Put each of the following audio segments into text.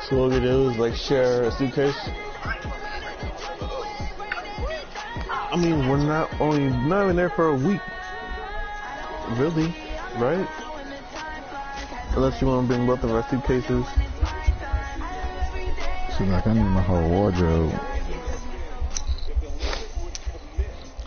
So what we do is like share a suitcase. I mean, we're not even there for a week, really, right? Unless you want to bring both of our suitcases. Seems like I need my whole wardrobe.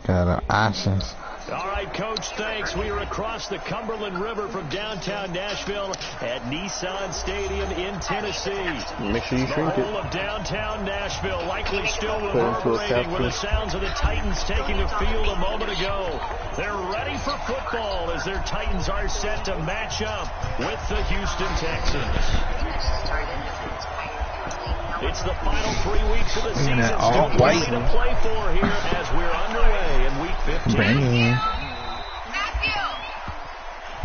Got options. All right, Coach, thanks. We are across the Cumberland River from downtown Nashville at Nissan Stadium in Tennessee. Make sure you shrink it. The whole of downtown Nashville likely still reverberating with the sounds of the Titans taking the field a moment ago. They're ready for football as their Titans are set to match up with the Houston Texans. It's the final 3 weeks of the season. Still plenty to play for here as we're underway in week 15. Matthew,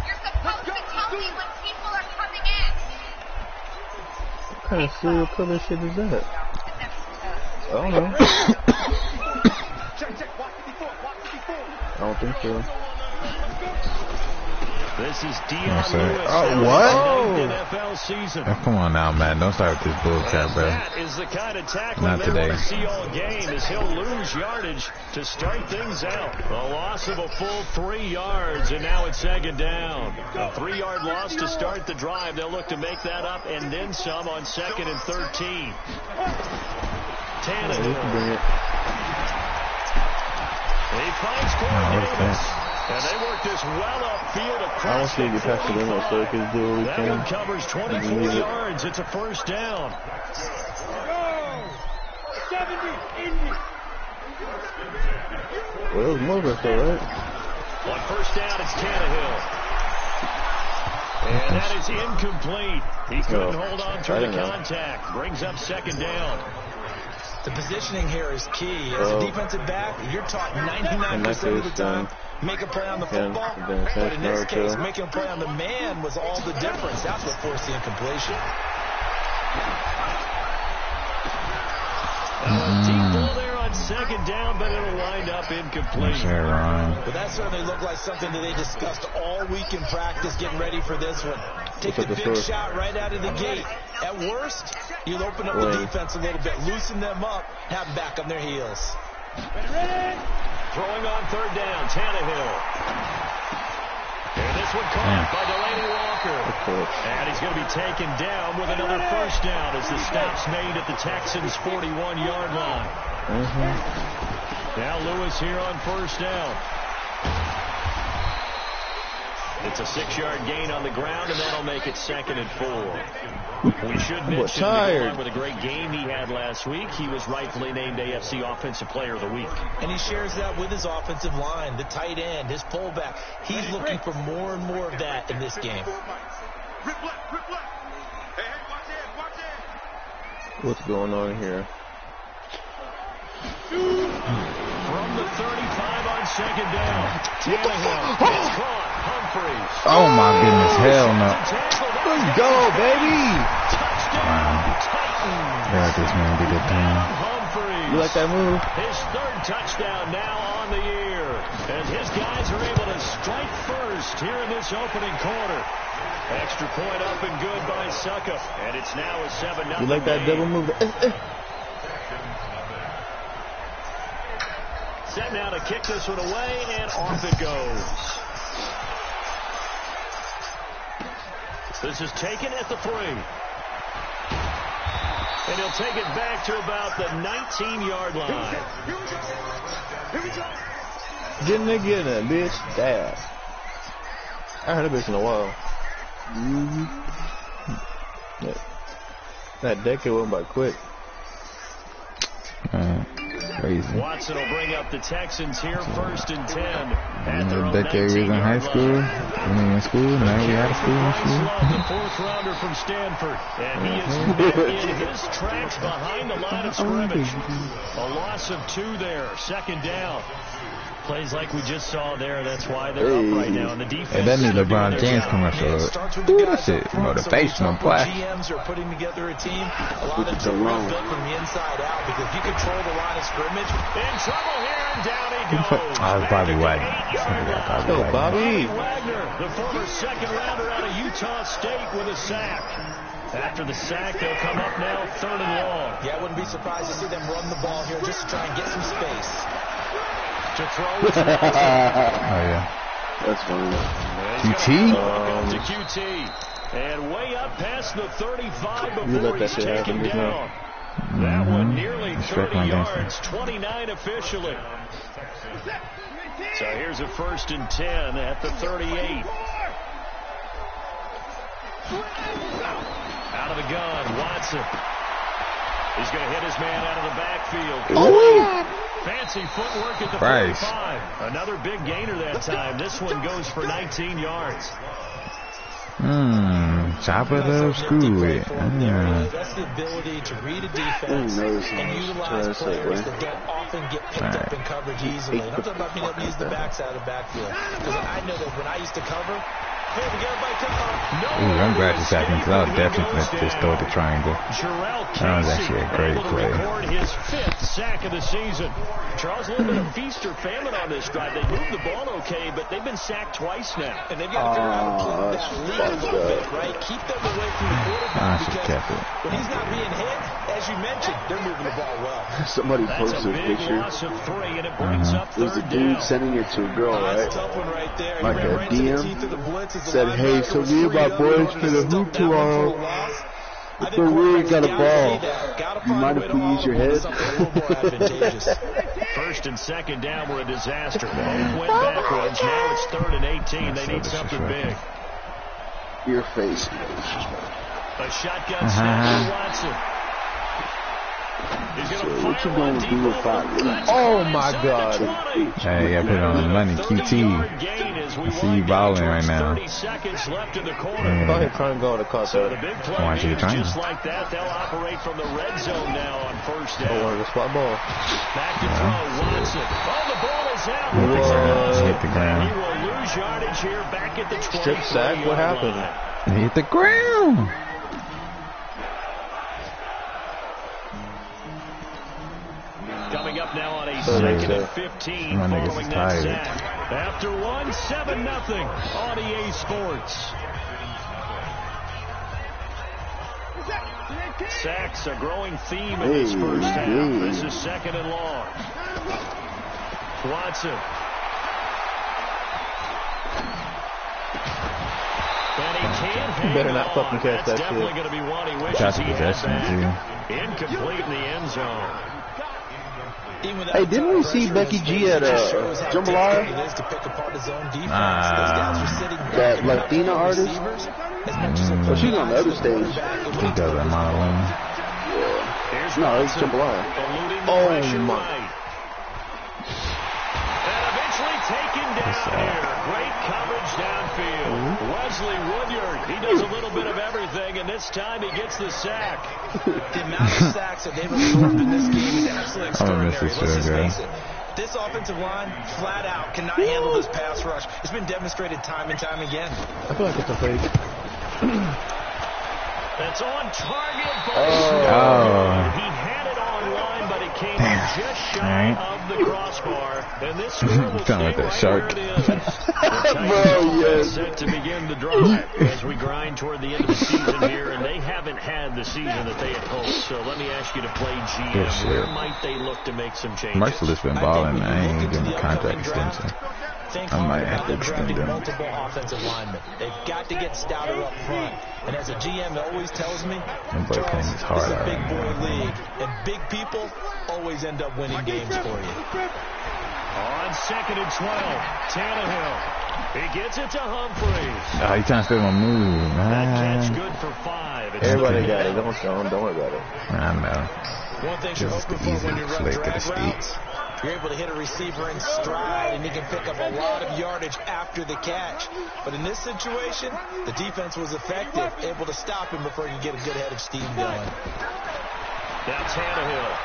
you're supposed to tell me when people are coming in. What kind of serial killer shit is that? I don't know. I don't think so. This is Dion Lewis. Oh, what? NFL season. Oh, come on now, man. Don't start with this bullcrap, bro. That is the kind of tackling Not they today. want to see all game as he'll lose yardage to start things out. A loss of a full 3 yards, and now it's second down. A 3-yard loss to start the drive. They'll look to make that up and then some on 2nd and 13. Tannehill. He finds Corey Davis. And they work this well upfield across the 45. That one covers 24 yards. It's a first down. Well, it was more than so, right? On first down, it's Tannehill. And that is incomplete. He couldn't hold on to the contact. Brings up second down. The positioning here is key. As a defensive back, you're taught 99% of the time, make a play on the football. But in this case, making a play on the man was all the difference. That's what forced the incompletion. Deep ball there on second down, but it'll wind up incomplete. But that certainly looked like something that they discussed all week in practice, getting ready for this one. Take the big shot right out of the gate. At worst, you'll open up the defense a little bit, loosen them up, have them back on their heels. Throwing on third down, Tannehill. And this one caught by Delaney Walker. And he's going to be taken down with another first down as the stop's made at the Texans' 41-yard line. Now Lewis here on first down. It's a 6-yard gain on the ground, and that'll make it 2nd and 4. We should mention along with a great game he had last week. He was rightfully named AFC Offensive Player of the Week. And he shares that with his offensive line, the tight end, his fullback. He's looking for more and more of that in this game. What's going on here? From the 35 on second down. Tannehill. It's caught. Humphreys. Oh, my goodness. Hell no. Let's go, baby. Yeah, this man did a thing. You like that move? His 3rd touchdown now on the year. And his guys are able to strike first here in this opening quarter. Extra point up and good by Suckup. And it's now a 7-0 You like that double move? Set now to kick this one away, and off it goes. This is taken at the 3. And he'll take it back to about the 19-yard line. Getting it, bitch. Damn. I heard a bitch in a while. That decade went by quick. Crazy. Watson will bring up the Texans here, 1st and 10. A decade we was in high school, when we were in school, now we out of school and shit. The 4th rounder from Stanford. And he is met in his tracks behind the line of scrimmage. A loss of 2 there, 2nd down. Plays like we just saw there. That's why they're up right now. And the defense. Hey, that new LeBron James commercial. Ooh, that shit motivational play. GMs are putting together a team. A lot of them are built from the inside out because if you control the line of scrimmage. In trouble here, and down he goes. Oh, it's Bobby Wagner. Bobby Wagner, the former second rounder out of Utah State with a sack. After the sack, they'll come up now 3rd and long. Yeah, I wouldn't be surprised to see them run the ball here just to try and get some space. To throw Oh, yeah. That's funny. QT? To QT. And way up past the 35 You before let that he's shit happen taken just down. now. That one nearly 30 my yards, 29 officially. So here's a 1st and 10 at the 38. Out of the gun, Watson. He's going to hit his man out of the backfield. Oh, Fancy footwork at the 45. Another big gainer that time. This one goes for 19 yards. Chop it up, screw it. That's the ability to read a defense and utilize players that don't often get picked up in coverage easily. And I'm talking about being able to use the backside of the backfield. Because I know that when I used to cover, hey, we got everybody cover. Ooh, I'm glad you're sacking because I was definitely just throw the triangle. That was actually a great play. His 5th sack of the season. Charles, a little bit of feast or famine on this drive. They moved the ball okay, but they've been sacked twice now. And they've got to figure out how to play that lead a little bit, right? Keep them away from the quarterback because when he's not being hit, as you mentioned, they're moving the ball well. Somebody posted a picture. Loss of 3, and it brings up It was a 3rd dude down. sending it to a girl, right? That's a tough one right there. Like He ran a right to the DM teeth of the blitz as the said, hey, linebacker so was me and free my up. boys He finna stumped hoop that one for a tomorrow. loss. I But think we ain't got a ball. Gotta You mind if we use your head? something a little more advantageous. 1st and 2nd down were a disaster. Both went backwards. Now it's 3rd and 18. They need something big. Your face. A shotgun snap for Watson. He's So going what to you fire gonna one do deep if I over. lose? Oh, my Inside God. the 20. Hey, I put it on the money. QT. I see you balling right now. 30 seconds left in the quarter. Go ahead, try and go to cut So that. the big play I want you to means try just it. like that, they'll operate from the red zone now on 1st down. Don't worry, the spot ball. Back to throw, Watson. Oh, the ball is out. Hit the He ground. will lose yardage here back at the 20. Strip sack? What happened? Hit the ground. Coming up now on a 2nd and 15 My niggas following is that tired. sack. After 1, 7-0 on EA Sports. Sacks a growing theme in this first half. This is 2nd and long. Watson. And he can't hang better not on. fucking catch That's that definitely shit. going to be one he wishes Got he the had possession, back. Incomplete in the end zone. Hey, didn't we see Becky G at Jambalaya? That Latina artist? Oh, she's on the other stage. He does that modeling. Yeah. No, it's Jambalaya. Oh, my. And eventually taken down here. Great coverage downfield. Wesley Woodyard, he does a little bit of everything, and this time he gets the sack. The amount of sacks that they've absorbed in this game is absolutely extraordinary. Let's just face it. This offensive line, flat out, cannot handle this pass rush. It's been demonstrated time and time again. I feel like it's a fake. That's on target. Oh. He had it on line, but it came just shy Right. of the crossbar. And this score will Sound like stay that right shark. where it is. The Bro, yes. set to begin the drive as we grind toward the end of the season here, and they haven't had the season that they had hoped. So let me ask you to play GM. Good shit. Where might they look to make some changes? Merciless been balling. I ain't giving him a contract extension. I might have to extend him. Multiple offensive linemen. They've got to get stouter up front. And as a GM always tells me, That boy playing his heart this is a out big right boy now. league, and big people always end up winning games for you. On 2nd and 12, Tannehill. He gets it to Humphreys. Oh, he trying to steal my move. That catch Man. good for 5. It's Everybody 3rd got it. down. Don't show him. Don't worry about it. I know. One thing you're This is hoping the for easy when you run flick of the drag steep. routes, you're able to hit a receiver in stride, and he can pick up a lot of yardage after the catch. But in this situation, the defense was effective, able to stop him before he could get a good head of steam going. Now Tannehill.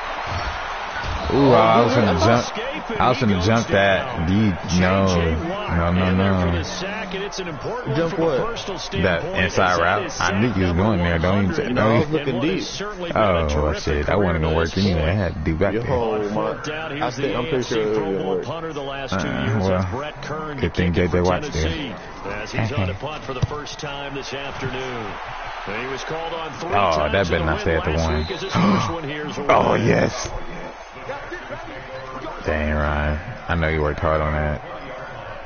Ooh, I was gonna jump. I was gonna jump that. No. Jump what? That inside route. I knew you was going there. Don't even. No, I was looking deep. Oh shit! That wasn't gonna work anyway. I had to do back there. I'm pretty sure it would work. Well, good thing JJ watched there. As he's on to punt for the first time this afternoon. He was called on 3 Oh, times that better not stay at the one. Oh, yes. Dang, Ryan. I know you worked hard on that.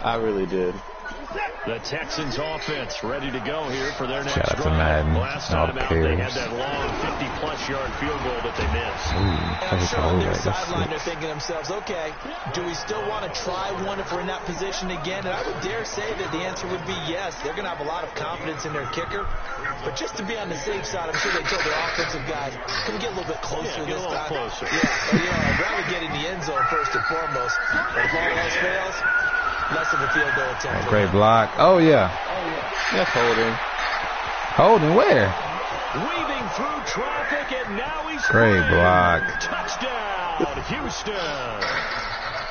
I really did. The Texans offense ready to go here for their next Shout out to drive. Madden. Last time out, they had that long 50-plus yard field goal that they missed. I'm sure on their sideline they're thinking to themselves, okay, do we still want to try one if we're in that position again? And I would dare say that the answer would be yes. They're going to have a lot of confidence in their kicker. But just to be on the safe side, I'm sure they told their offensive guys, can we get a little bit closer this time? Closer. I'd rather get in the end zone first and foremost. But if all else fails, less of a field goal attempt. Great block. Oh, yeah. That's holding. Holding where? Weaving through traffic, and now he's Great free. block. Touchdown, Houston.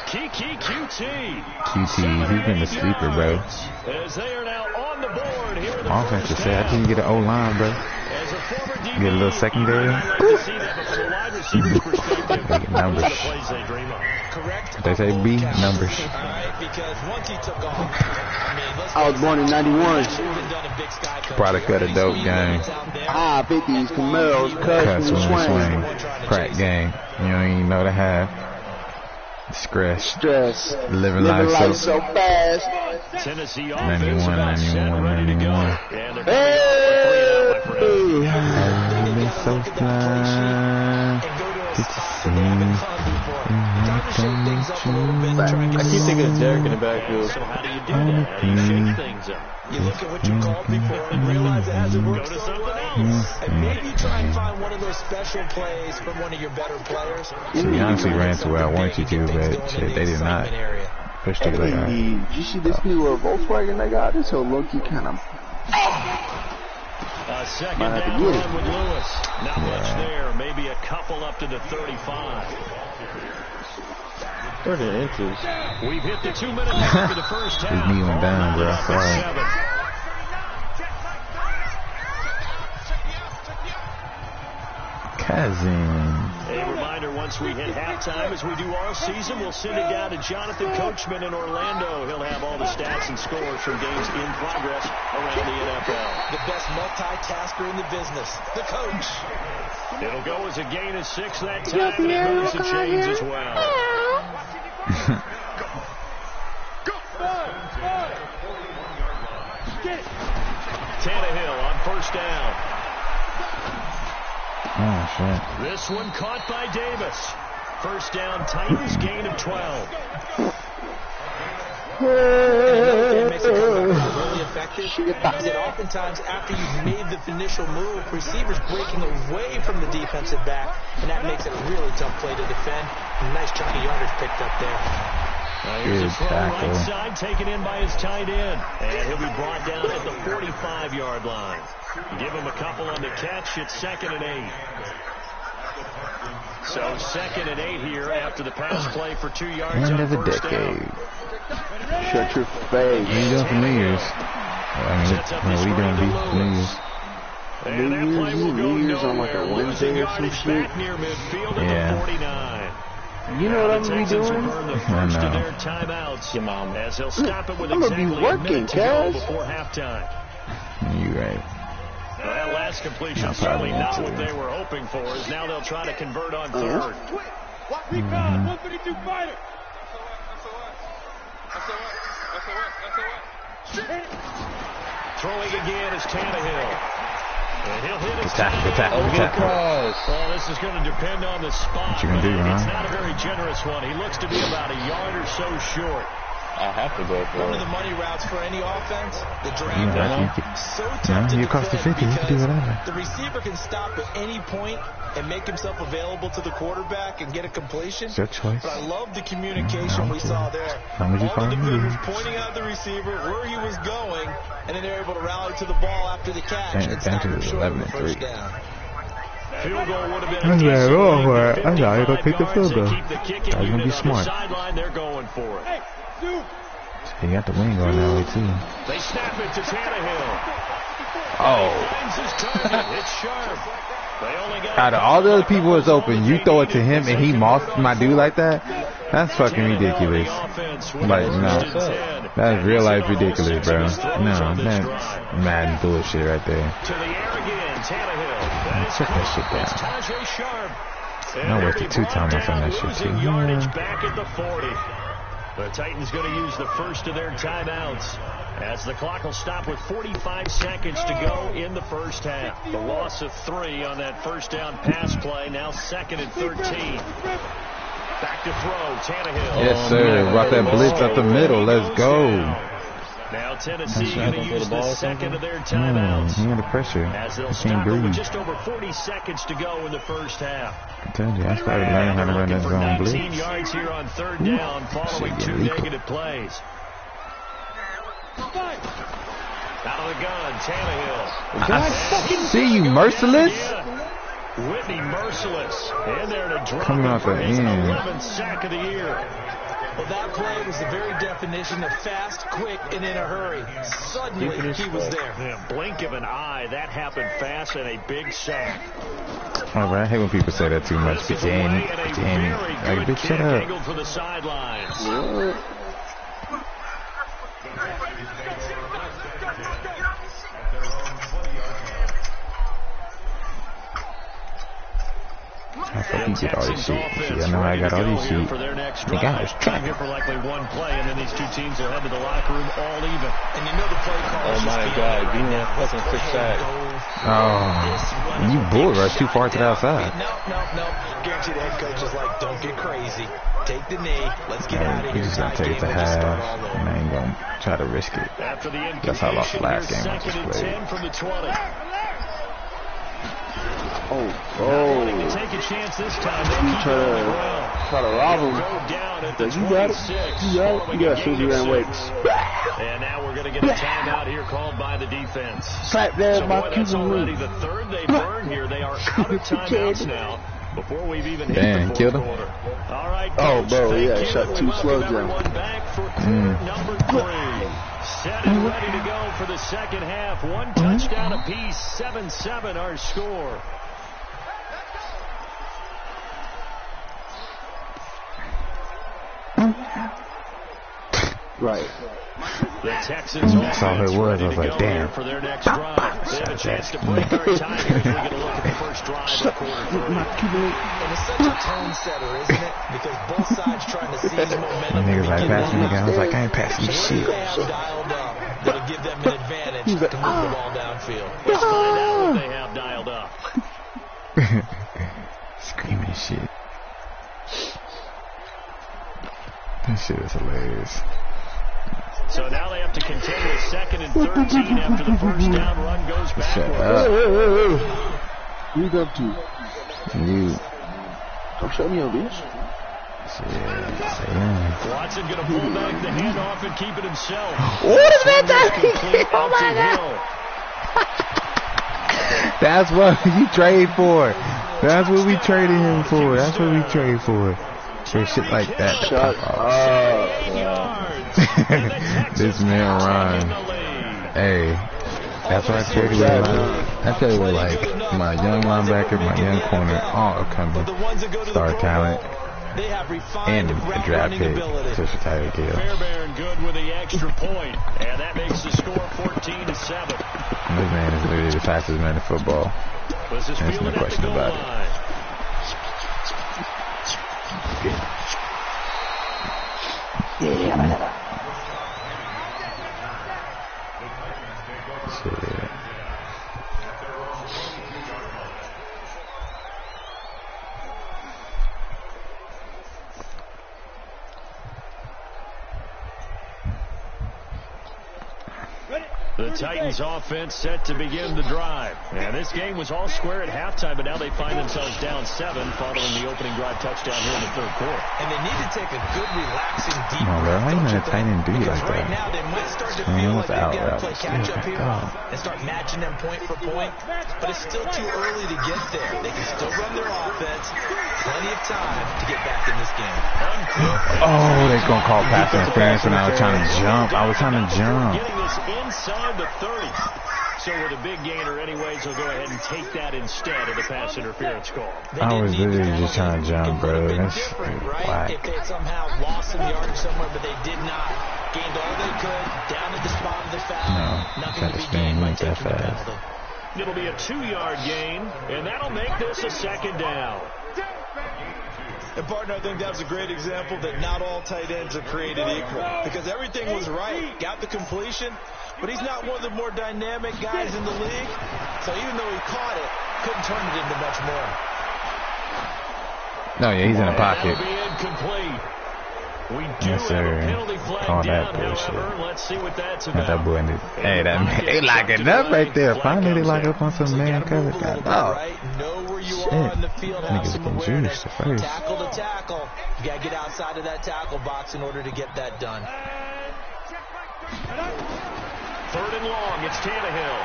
Kiki QT. QT, he's been a sleeper, bro. As they are now on the board here in the Offense first say, I half. didn't get an O-line, bro. As a former DB, Get a little secondary. I'd like to see that, but from a wide receiver's perspective, Make it numbers. those are the plays they dream of. Correct. They say B, numbers. All right, because once he took off, I mean, let's I was born in 91. Product of the dope game. Ah, 50s, Camaros, Cuss Cuss, when Swing. you swing. Crack game. You don't even know to have. Stress. Living life so fast. Tennessee 91, offense about set, 91, ready to go. 91. And they're coming out with 3 out, my friend. I've been so fly. Did you see? I keep thinking of Derek in the backfield. So how do you do that? How do you shake things up? You look at what you called before and realize it hasn't worked so well. And maybe you try and find one of those special plays from one of your better players. So you honestly ran to where I wanted you to, but shit, they did not. Push the play out. Hey, did you see this new Volkswagen they got? This whole low-key kind of... A second Might have to down get run it. with Lewis. Not much there. Maybe a couple up to the 35. 30 inches. We've hit the 2-minute mark for the first half. His knee went down, bro. I saw it. 7. Cousin. A reminder, once we hit halftime, as we do all season, we'll send it down to Jonathan Coachman in Orlando. He'll have all the stats and scores from games in progress around the NFL. The best multitasker in the business, the coach. It'll go as a gain of 6 that time, and it moves the chains as well. Tannehill on first down. Oh, shit. This one caught by Davis. First down, Titans, gain of 12. It makes it really effective because it oftentimes, after you've made the initial move, receivers breaking away from the defensive back, and that makes it a really tough play to defend. Nice chunk of yardage picked up there. Here's a Good throw tackle. right side, taken in by his tight end. And he'll be brought down at the 45-yard line. Give him a couple on the catch. It's 2nd and 8. So 2nd and 8 here after the pass play for 2 yards End on of the first decade. down. Shut your What face. are you doing for New Year's? What are you doing for New Year's? And that New play Year's will Eve, go New Year's on like a nowhere. Wednesday Losing or some yardage shit. back near midfield Yeah. at the 49. You know what I'm The gonna be Texans will doing? burn the I first of know. their timeouts. Your mom. As they'll stop it with I'm gonna be exactly a working, minute to go Cass. before halftime. You right. That last completion Not certainly probably not not what to. they were hoping for, as now they'll try to convert on third. Throwing again is Tannehill. And he'll hit his Good tackle. Well, this is going to depend on the spot. What you gonna do, but it's huh? not a very generous one. He looks to be about a yard or so short. I have to go for One of it. the money routes for any offense, the drag You know, route. you can- So you tough to you cross the defend 50, you can do because whatever. the receiver can stop at any point and make himself available to the quarterback and get a completion. It's your choice. But I love the communication we saw there. As long as you All follow the the defenders rules. pointing out the receiver, where he was going, and then they're able to rally to the ball after the catch and Down stop to him short of 11 the and first 3. down. Field goal would have been That's bad roll for it. That's how you 55 gonna take the field goal. yards. They keep the kicking Gonna unit be on smart. the sideline. They're going for it. He got the wing going that way too. They snap it to Tannehill. Oh. Finds his target. It's sharp. They only got Out of all the other people that's open, you throw it to him and he mossed my dude like that? That's fucking ridiculous. Like, no. That's real life ridiculous, bro. No, that's mad bullshit right there. To the air again, Tannehill. Check that shit down. Tajay Sharp. I wasted 2 timeouts on that shit too. Yardage back at the 40. The Titans going to use the first of their timeouts as the clock will stop with 45 seconds to go in the first half. The loss of 3 on that first down pass play. Now 2nd and 13. Back to throw, Tannehill. Yes, sir. Brought that blitz up the middle. Let's go. Now Tennessee going to use the second of their timeouts. He under pressure. As they'll He stop can't it with breathe. just over 40 seconds to go in the first half. I told you, I started learning how to run that For zone 19 blitz. yards here on 3rd down following Shit, 2 illegal. negative plays. Out of the gun, Tannehill. I see you, merciless. Whitney Merciless in there to drop Coming it out for the his end. 11th sack of the year. Well, that play was the very definition of fast, quick, and in a hurry. Suddenly, he was there. In a blink of an eye, that happened fast and a big sack. All right, I hate when people say that too much. Bitch, you ain't it. Bitch, you ain't it. Like, bitch, shut up. Angled for the sidelines. I fucking get all this shit. See, I know I got all these shit. The guy was Time here trapping. for likely one play, and then these two teams will head to the locker room all even. And you know the play call. Oh my God, give me that fucking quick sack. Oh, you bull rush too far to the outside. No. Guarantee the head coach is like, don't get crazy. Take the knee. Let's get out of Hey, here. he's gonna take it to half, and I ain't gonna try to risk it. After the That's how I lost the last game I 2nd just and played. 10 from the 20. Oh. Take a chance this time. They keep it on the ground. Try to rob him. Go down at the You got it. 26. You got it. You got Susie Ran Wakes. And now we're going to get a timeout here called by the defense. Slap there, So my boy, that's Cuban already root. the 3rd they burn here. They are out of timeouts now before we've even hit Damn, the 4th killed him. quarter. All right, Oh, Coach, bro, thank yeah, you. shot We 2 welcome slugs down. everyone back for quarter number 3. Set and ready to go for the second half. 1 touchdown apiece, 7-7 our score. Right. The Texans I saw who it was. I was like, ready to go damn. here for their next drive. They have a chance to break our time here as we get a look at the first drive of quarter 3. And it's such a tone setter, isn't it? Because both sides trying to seize momentum. Niggas like and passing get nigga. I was like, I ain't passing what shit. they have dialed up that'll give them an advantage to move the ball downfield. Let's find out what they have dialed up. Screaming shit. That shit is hilarious. So now they have to contend with 2nd and 13 after the first down run goes Shut backwards. up. Who you up to? You. Don't show me your bitch. Shit. Yeah. Watson going to pull back the handoff and keep it himself. What is that? Complete Oh out my to God. Hill. That's what you trade for. That's what we traded him for. That's what we trade for. For shit like that. to Shut pop off. 8 yards. And the Texans This man now Ryan. taking the lead. Hey, that's what I traded with. I traded with like my young linebacker, my young corner, all upcoming star talent, They have refined and a route draft running pick ability. to retire Gill. Fairbairn good with the extra point, and that makes the score 14-7. This man is literally the fastest man in football. This is There's no fielded at the question goal about it. line. Shit. The Titans offense set to begin the drive. And this game was all square at halftime, but now they find themselves down 7 following the opening drive touchdown here in the third quarter. And they need to take a good, relaxing, deep Come on, bro. How you gonna tight end do you like right that? now they might start to feel like they've got to play catch-up here God. and start matching them point for point. But it's still too early to get there. They can still run their offense. Plenty of time to get back in this game. Oh, they're going to call pass interference when I was trying to jump. I was trying to jump. Getting this inside the 30. So with a big gainer anyways, he'll go ahead and take that instead of the pass interference call. I was literally just trying to jump, bro. That's whack. If they had somehow lost some yardage somewhere, but they did not. Gained all they could, down at the spot of the foul. No, nothing to be gained by taking the penalty. It'll be a 2-yard gain, and that'll make this a second down. And partner, I think that was a great example that not all tight ends are created equal. Because everything was right. Got the completion, but he's not one of the more dynamic guys in the league. So even though he caught it, couldn't turn it into much more. No, yeah, he's in the pocket. That'll be incomplete. We do Yes, have sir. a penalty flag All down, that bullshit. however. Let's see what that's Not about. that boy. Hey, that man, they locking up right there. Finally, they lock up on some man coverage. God, oh. Know where you Shit. are on the field. Have Niggas some getting awareness. juiced at first. Tackle to tackle. You got to get outside of that tackle box in order to get that done. 3rd and long. It's Tannehill.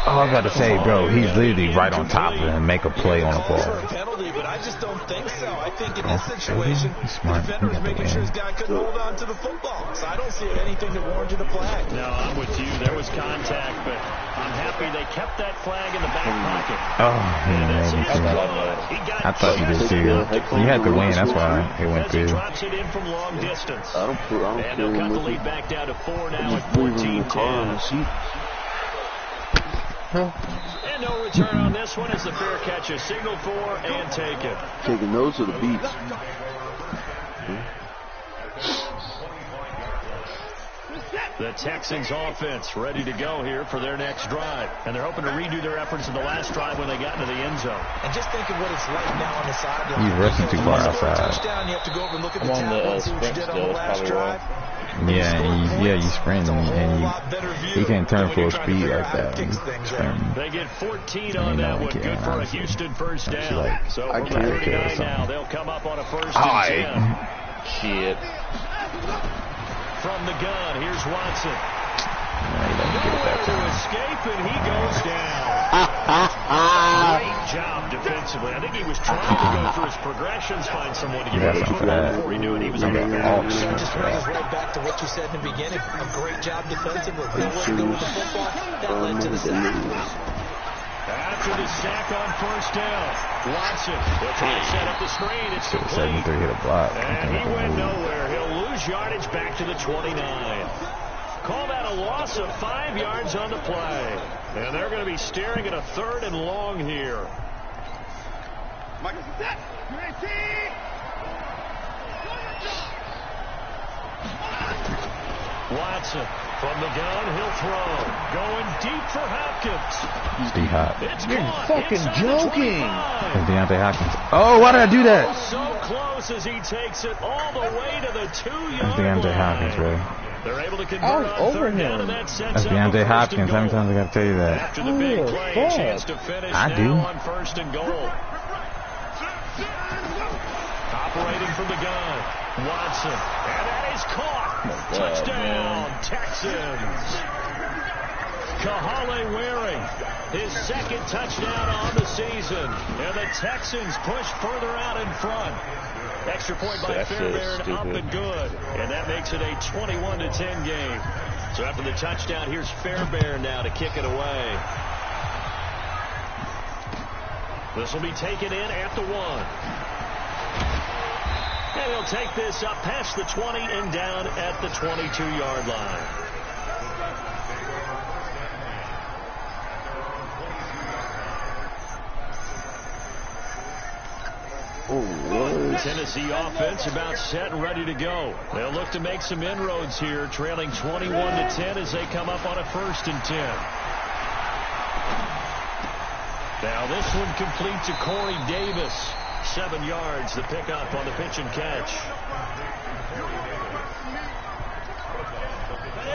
Oh, I was about to say, bro, he's literally right on top of him, make a play on the ball. For a penalty, but I just don't think so. I think in this situation, He's the smart. defender He was got the making sure win. his guy couldn't hold on to the football. So I don't see anything that warranted a flag. No, I'm with you. There was contact, but I'm happy they kept that flag in the back pocket. Oh, he made me too. I thought you did too. You had to win, that's why it went As he through. drops it in from long distance. I don't And they'll cut the lead back down to 4 now at leave him in the car in the 14-10. seat. And no return on this one as the fair catch is signaled for and taken. Taking those to the beats. The Texans offense ready to go here for their next drive. And they're hoping to redo their efforts in the last drive when they got into the end zone. And just think of what it's like now on the sideline. He's rushing too far You score a outside. touchdown, you have to go over and look at the I'm on the, tackle and see what you sprint did on still, the last probably drive. Yeah, and you sprint and he can't turn full speed like that. They get 14 on that one. Good for a Houston first down. So I from the can't 39 now, they'll come up on a 1st Alright. and 10. Shit. From the gun, here's Watson. He doesn't get it that Nowhere to time. escape, and he goes down. Great job defensively. I think he was trying to go through his progressions, find someone to give Yeah, him a something for football that. before he knew it. He was I on the got ground. all So it just for brings us that. right back to what you said in the beginning. A great job defensively. Know where to go with the football. That led to the sack. After the sack on 1st down, Watson will try to set up the screen. It's complete. 73 hit a block. And he went nowhere. He'll lose yardage back to the 29. Call that a loss of 5 yards on the play. And they're going to be staring at a 3rd and long here. Watson from the gun, he'll throw. Going deep for Hopkins. It's D-Hop. It's You're caught fucking inside the joking. 25. It's Deontay Hopkins. Oh, why did I do that? So close as he takes it all the way to the 2-yard That's Deontay Hopkins, bro. They're able to convert I was on over 3rd down, him. and that sets That's up a Deontay 1st and Hopkins. How many goal. times I gotta tell you that? After the big Oh, play, fuck. chance to finish I now do. on 1st and goal. Operating from the gun, Watson, and that is caught. Touchdown, Texans. Kahale Waring, his 2nd touchdown on the season, and the Texans push further out in front. Extra point by That shit is Fairbairn, up stupid. and good, and that makes it a 21-10 game. So after the touchdown, here's Fairbairn now to kick it away. This will be taken in at the 1. And he'll take this up past the 20 and down at the 22-yard line. Tennessee offense about set and ready to go. They'll look to make some inroads here, trailing 21-10 as they come up on a 1st and 10. Now this one complete to Corey Davis. 7 yards, the pickup on the pitch and catch.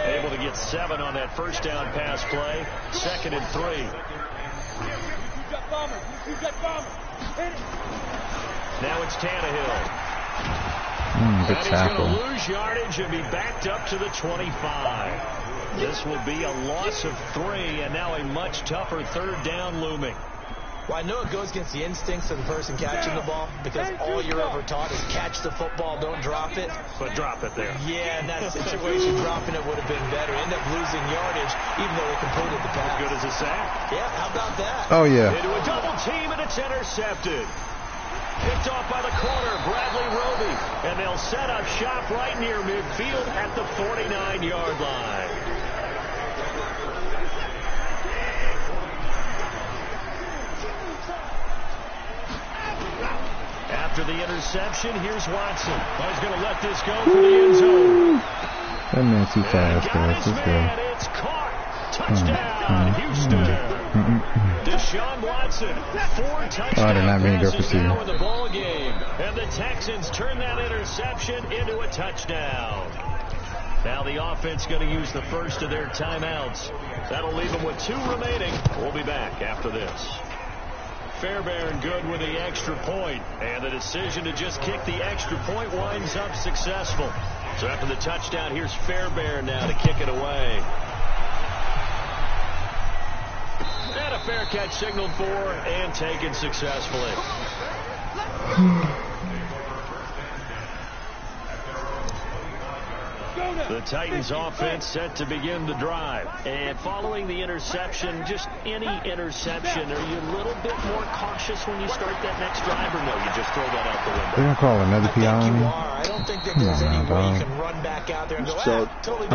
Able able to get 7 on that first down pass play. 2nd and 3. Now it's Tannehill. Good And he's tackle. going to lose yardage and be backed up to the 25. This will be a loss of 3, and now a much tougher 3rd down looming. Well, I know it goes against the instincts of the person catching the ball because all you're ever taught is catch the football, don't drop it. But drop it there. Yeah, in that situation, dropping it would have been better. End up losing yardage, even though they completed the pass. As good as a sack. Yeah, how about that? Oh, yeah. Into a double team, and it's intercepted. Picked off by the corner, Bradley Roby. And they'll set up shop right near midfield at the 49-yard line. After the interception, here's Watson. He's going to let this go for the end zone. That man's too fast, guys. Let's go. It's caught. Touchdown, Houston. Deshaun Watson, 4 touchdown passes now in the ball game. And the Texans turn that interception into a touchdown. Now the offense going to use the first of their timeouts. That'll leave them with 2 remaining. We'll be back after this. Fairbairn good with the extra point, and the decision to just kick the extra point winds up successful. So after the touchdown, here's Fairbairn now to kick it away. And a fair catch signaled for and taken successfully. The Titans offense set to begin the drive. And following the interception, just any interception, are you a little bit more cautious when you start that next drive, or no, you just throw that out the window? They're going to call another PI on me? I don't think that there's any way you can run back out there and go, totally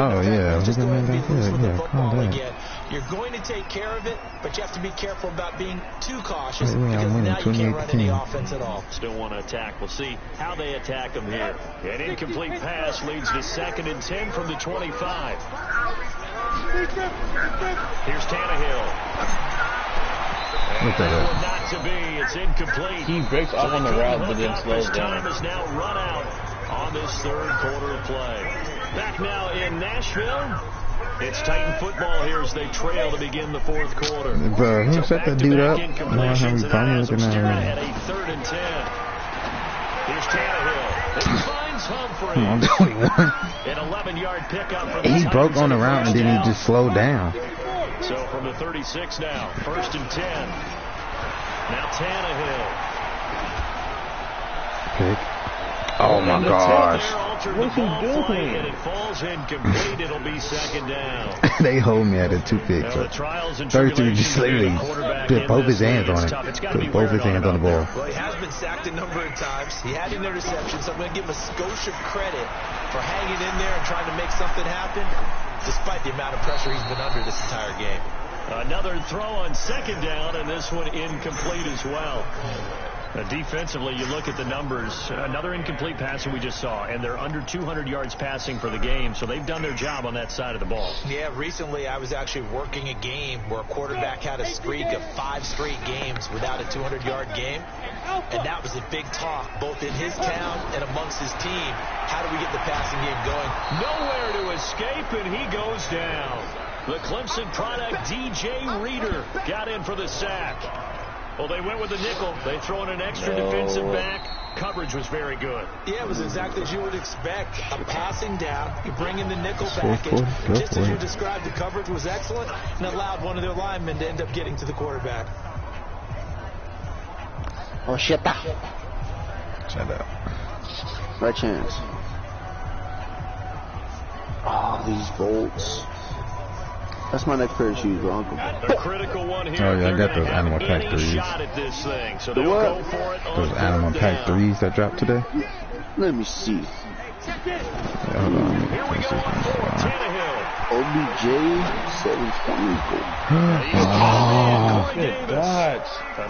just go ahead and lose with the football again. You're going to take care of it, but you have to be careful about being too cautious because now you can't run any offense at all. Still want to attack. We'll see how they attack them here. An incomplete pass leads to 2nd and 10 from the 25. Here's Tannehill. Look at it. Not to be. It's incomplete. He breaks off on the route, but then slows down. Time is now run out on this 3rd quarter play. Back now in Nashville. It's Titan football here as they trail to begin the 4th quarter. Bro, who set that dude up? No, how we probably looking at a 3rd and 10. Here's Tannehill. He finds Humphrey. I'm the only one. An 11-yard pickup from the He Titans broke on the route and then he just slowed down. So from the 36 now, 1st and 10. Now Tannehill. Pick. Oh my gosh. What's he doing? And it falls incomplete. It'll be 2nd down. They hold me at a 2 pick. 33 just literally put both his hands on it. Put both his hands on the ball. Well, he has been sacked a number of times. He had an interception, so I'm going to give him a skosh of credit for hanging in there and trying to make something happen, despite the amount of pressure he's been under this entire game. Another throw on 2nd down, and this one incomplete as well. Defensively, you look at the numbers. Another incomplete pass that we just saw, and they're under 200 yards passing for the game, so they've done their job on that side of the ball. Yeah, recently I was actually working a game where a quarterback had a streak of 5 straight games without a 200-yard game, and that was a big talk, both in his town and amongst his team. How do we get the passing game going? Nowhere to escape, and he goes down. The Clemson product, DJ Reader, got in for the sack. Well, they went with the nickel. They throw in an extra defensive back. Coverage was very good. Yeah, it was exactly as you would expect. A passing down. You bring in the nickel package. Just as you described, the coverage was excellent and allowed one of their linemen to end up getting to the quarterback. Oh, shit. Shut up. Right chance. Oh, these bolts. That's my next pair of shoes, bro. The critical one here. Oh, yeah, I got those Animal Pack 3s. Shot at this thing, so the what? Go for it. Those Animal Pack 3s that dropped today. Let me see. Yeah, hold on. Here we go on board. Tannehill. OBJ 720. Oh, good God.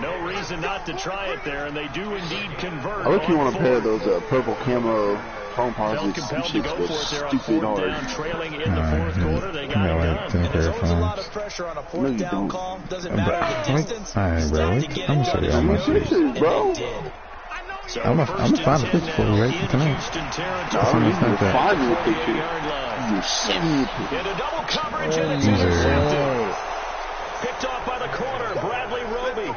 No reason not to try it there, and they do indeed convert. I look, you want to pair those purple camo home posits. Compelled to go for it there on stupid 4th hard. down, trailing in the 4th quarter. They got it done. There's always a lot of pressure on a 4th down call. Doesn't matter the distance. Alright, bro. I'm gonna show you how much it is. Bro. I'm gonna find a picture for you right tonight. Find me a picture. You send me a picture. In a double coverage, and it's intercepted. Picked off by the corner, Bradley Roby.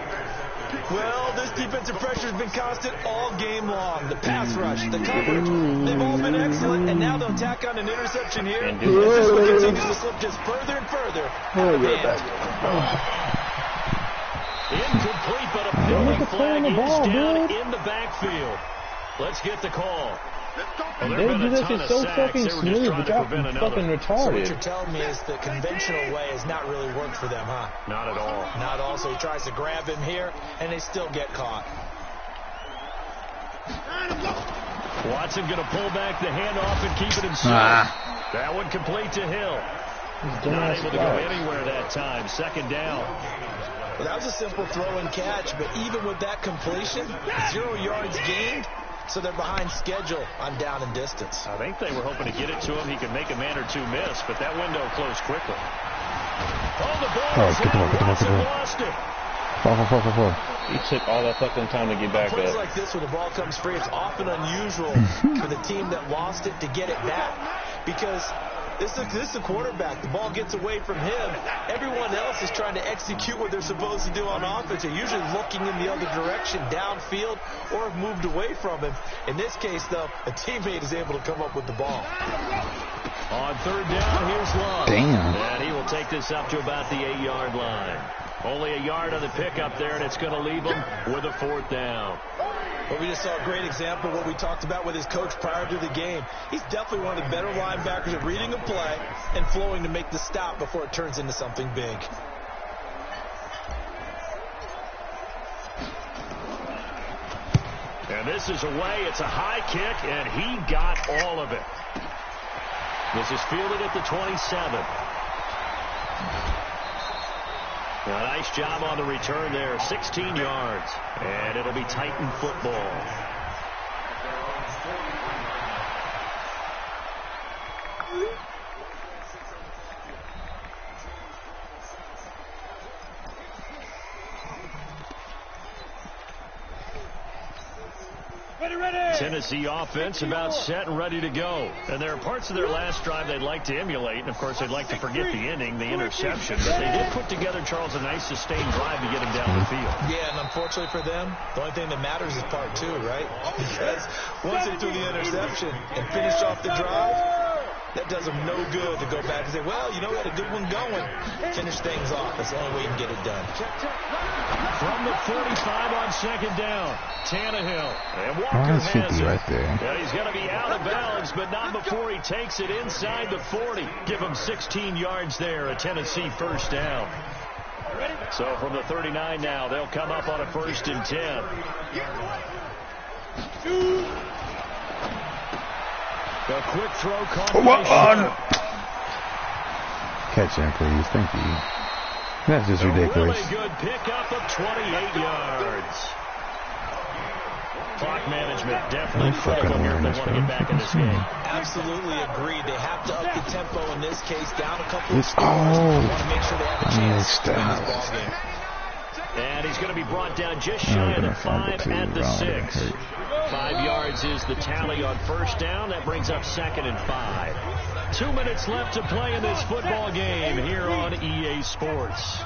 Well, this defensive pressure has been constant all game long. The pass rush, the coverage, they've all been excellent, and now they'll tack on an interception here. And this one continues to slip just further and further. Incomplete, but a penalty flag is down in the backfield. Let's get the call. Well, they do this is so fucking smooth, but y'all fucking retarded. So what you're telling me is the conventional way has not really worked for them, huh? Not at all. Not all. So he tries to grab him here, and they still get caught. Watson going to pull back the handoff and keep it in sight. That one complete to Hill. Not able to go anywhere that time. Second down. Well, that was a simple throw and catch, but even with that completion, 0 yards gained. So they're behind schedule on down and distance. I think they were hoping to get it to him. He could make a man or two miss, but that window closed quickly. Oh, the ball is out. Watson lost it. Fall. He took all that fucking time to get back up. Plays like this where the ball comes free, it's often unusual for the team that lost it to get it back. Because this is a quarterback. The ball gets away from him. Everyone else is trying to execute what they're supposed to do on offense. They're usually looking in the other direction, downfield, or have moved away from him. In this case, though, a teammate is able to come up with the ball. On third down, here's Love. Damn. And he will take this up to about the 8-yard line. Only a yard on the pickup there, and it's going to leave him with a fourth down. Well, we just saw a great example of what we talked about with his coach prior to the game. He's definitely one of the better linebackers at reading a play and flowing to make the stop before it turns into something big. And this is away. It's a high kick, and he got all of it. This is fielded at the 27. A nice job on the return there, 16 yards. And it'll be Titan football. Tennessee offense about set and ready to go. And there are parts of their last drive they'd like to emulate. And, of course, they'd like to forget the ending, the interception. But they did put together, Charles, a nice sustained drive to get him down the field. Yeah, and unfortunately for them, the only thing that matters is part two, right? Because once they threw the interception and finished off the drive, that does them no good to go back and say, well, you know, we had a good one going. Finish things off. That's the only way you can get it done. From the 45 on second down, Tannehill. And Walker has it. Right there. Yeah, he's going to be out of bounds, but not before he takes it inside the 40. Give him 16 yards there, a Tennessee first down. So from the 39 now, they'll come up on a 1st and 10. A quick throw caught. Catch him, please. Thank you. That's just ridiculous. Really good pickup of 28 yards. Clock management definitely critical here if they want to get back in this game. Absolutely agreed. They have to up the tempo in this case, down a couple of scores. They want to make sure they have a chance to win this ball game. And he's going to be brought down just shy of the 5 at the 6. 5 yards is the tally on first down. That brings up 2nd and 5. 2 minutes left to play in this football game here on EA Sports.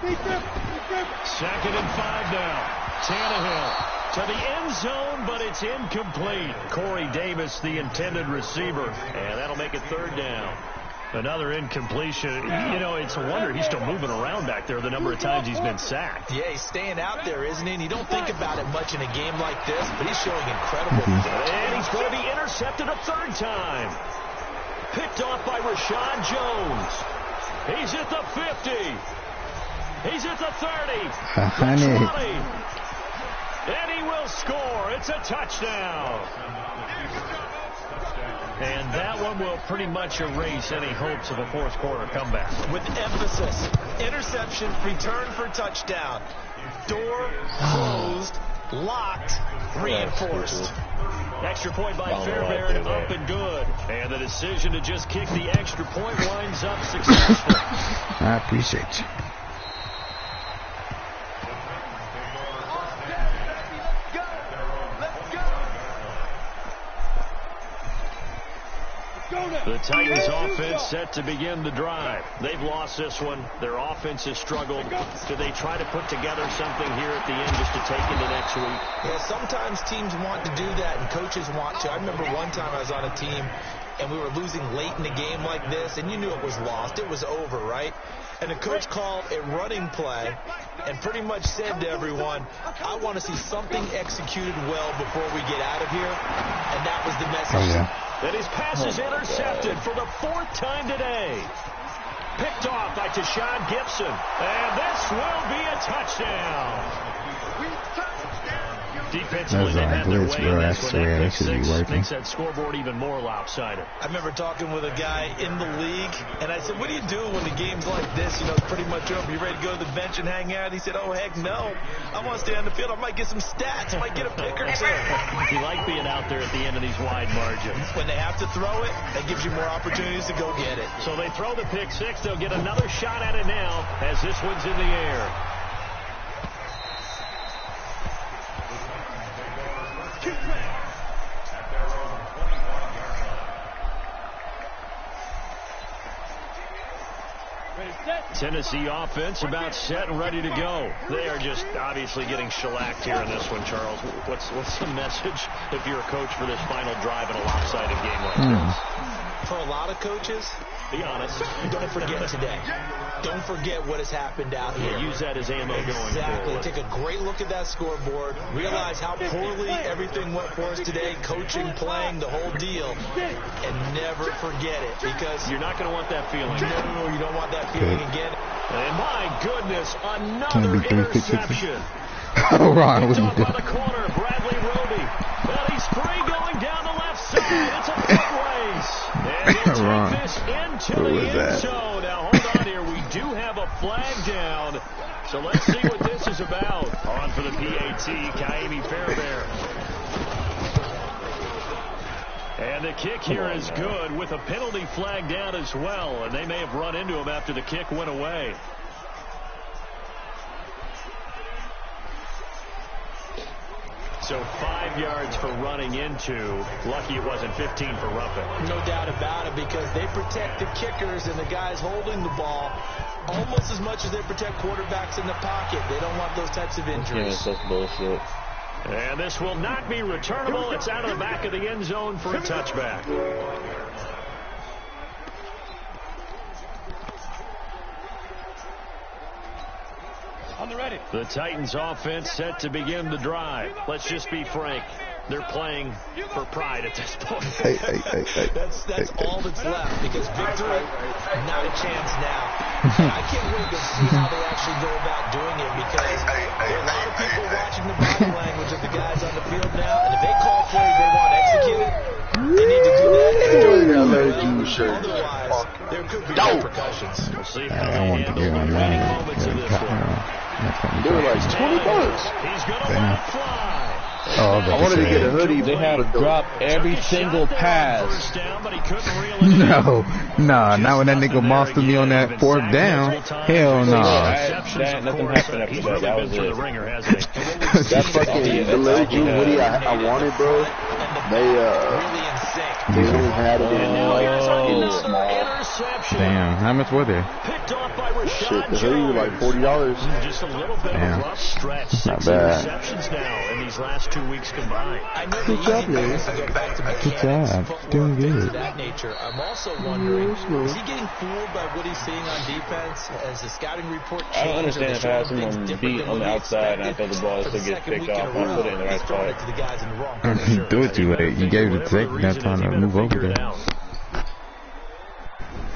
2nd and 5 now. Tannehill to the end zone, but it's incomplete. Corey Davis, the intended receiver, and that'll make it 3rd down. Another incompletion. You know, it's a wonder he's still moving around back there the number of times he's been sacked. Yeah, he's staying out there, isn't he? And you don't think about it much in a game like this, but he's showing incredible. And he's going to be intercepted a 3rd time. Picked off by Rashad Jones. He's at the 50. He's at the 30. The 20. And he will score. It's a touchdown. And that one will pretty much erase any hopes of a fourth quarter comeback. With emphasis, interception, return for touchdown. Door closed, locked, reinforced. Extra point by Fairbairn, up and good. And the decision to just kick the extra point winds up successful. I appreciate you. Titans offense set to begin the drive. They've lost this one. Their offense has struggled. Do they try to put together something here at the end just to take into next week? Yeah, sometimes teams want to do that and coaches want to. I remember one time I was on a team and we were losing late in the game like this, and you knew it was lost. It was over, right? And the coach called a running play and pretty much said to everyone, I want to see something executed well before we get out of here. And that was the message. Oh, yeah. And his pass is intercepted for the 4th time today. Picked off by Tashawn Gibson. And this will be a touchdown. Defensively, they've had their way in this one. That pick 6 makes that scoreboard even more lopsided. I remember talking with a guy in the league, and I said, what do you do when the game's like this? You know, it's pretty much over. You ready to go to the bench and hang out? He said, oh, heck no. I want to stay on the field. I might get some stats. I might get a pick or two. You like being out there at the end of these wide margins. When they have to throw it, that gives you more opportunities to go get it. So they throw the pick 6. They'll get another shot at it now as this one's in the air. Tennessee offense about set and ready to go. They are just obviously getting shellacked here in this one, Charles. What's the message if you're a coach for this final drive in a lopsided game like this? For a lot of coaches, be honest, don't forget today. Don't forget what has happened out here. Use that as ammo going forward. Exactly. Take a great look at that scoreboard. Realize how poorly everything went for us today. Coaching, playing, the whole deal. And never forget it, because you're not going to want that feeling. No, you don't want that feeling again. And my goodness, another interception. Oh, Ron, what are you doing? By the corner, Bradley Roby. Well, he's free going down the left side. It's a foot race. And he'll take this into the end zone. Now, hold on here. We do have a flag down. So let's see what this is about. On for the PAT, Kaimi Fairbairn. And the kick here is good with a penalty flag down as well. And they may have run into him after the kick went away. So 5 yards for running into. Lucky it wasn't 15 for roughing. No doubt about it, because they protect the kickers and the guys holding the ball almost as much as they protect quarterbacks in the pocket. They don't want those types of injuries. Yeah, that's bullshit. And this will not be returnable. It's out of the back of the end zone for a touchback. On the ready. The Titans offense set to begin the drive. Let's just be frank. They're playing for pride at this point. That's all that's left, because victory, not a chance now. I can't wait to see how they actually go about doing it, because there are a lot of people watching the body language of the guys on the field now, and if they call plays they want executed, they need to do that. Otherwise, there could be repercussions. We'll see how they handle the remaining moments of this one. They were like $20. He's going to let it fly. Oh, I wanted to get a hoodie. They have dropped every single pass. No, not when that nigga monstered me on that 4th down. Hell no. Nothing happened after that. That was it. That fucking delayed you hoodie I wanted, bro. They only had it in like small. Damn, how much were they? Shit, the hoodie was like $40. Just a little bit of a rough stretch. 6 interceptions now in these last 2 weeks combined. Good job, man. Good job. Doing good. That nature. I'm also wondering, is he getting fooled by what he's seeing on defense as the scouting report changes? I don't understand if I have someone beat on the outside and I throw the ball so it gets picked off and I put it in the right spot. You do it too late. You gave it to Zach that time to move over there.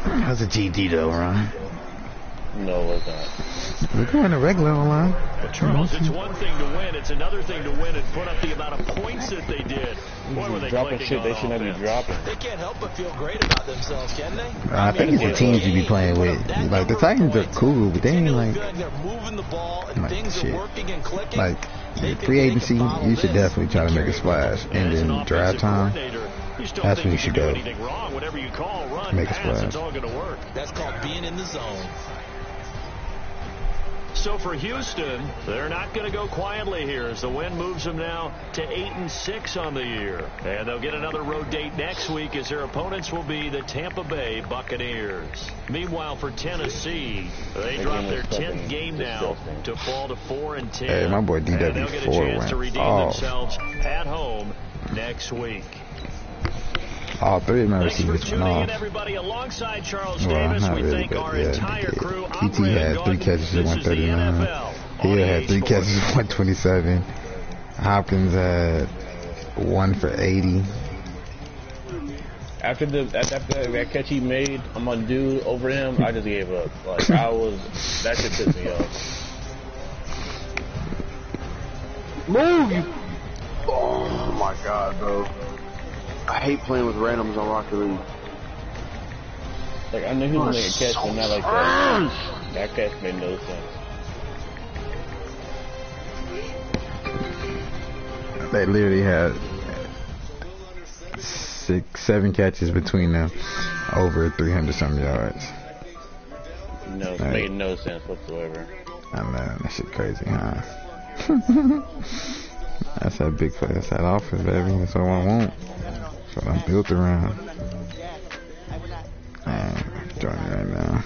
How's a GD though, Ron? No, it's not. We're going to regular online. But Charles, it's one thing to win. It's another thing to win and put up the amount of points that they did. Boy, were they dropping shit they shouldn't be dropping. They can't help but feel great about themselves, can they? I think it's the teams you be playing with. Like, the Titans are cool, but they ain't like shit. Like, free agency, you should definitely try to make a splash. And then draft time, that's when you should go. Make a splash. That's called being in the zone. So for Houston, they're not going to go quietly here as the win moves them now to 8-6 on the year. And they'll get another road date next week as their opponents will be the Tampa Bay Buccaneers. Meanwhile, for Tennessee, they dropped their 10th game now to fall to 4-10. Hey, my boy DW4 and they'll get a chance to redeem themselves at home next week. All three of my Thanks for receivers went tuning off. in, everybody. Alongside Charles Well, Davis, not we really, thank but our yeah, entire crew. I'm PT Brandon had 3 Gaudin. catches for This is the 139. NFL Hill on had 3 EA catches Sports. for 127. Hopkins had 1 for 80. After that catch he made, I'm on dude over him. I just gave up. Like that shit pissed me off. Move you! Oh my god, bro. I hate playing with randoms on Rocket League. Like I knew he was making a catch, but not like that. That catch made no sense. They literally had 6-7 catches between them, over 300-some yards. No, it made no sense whatsoever. I know, that shit crazy, huh? That's that big play. That's that offense, baby. That's what I want. That's what I'm built around. Man, I'm joining right now.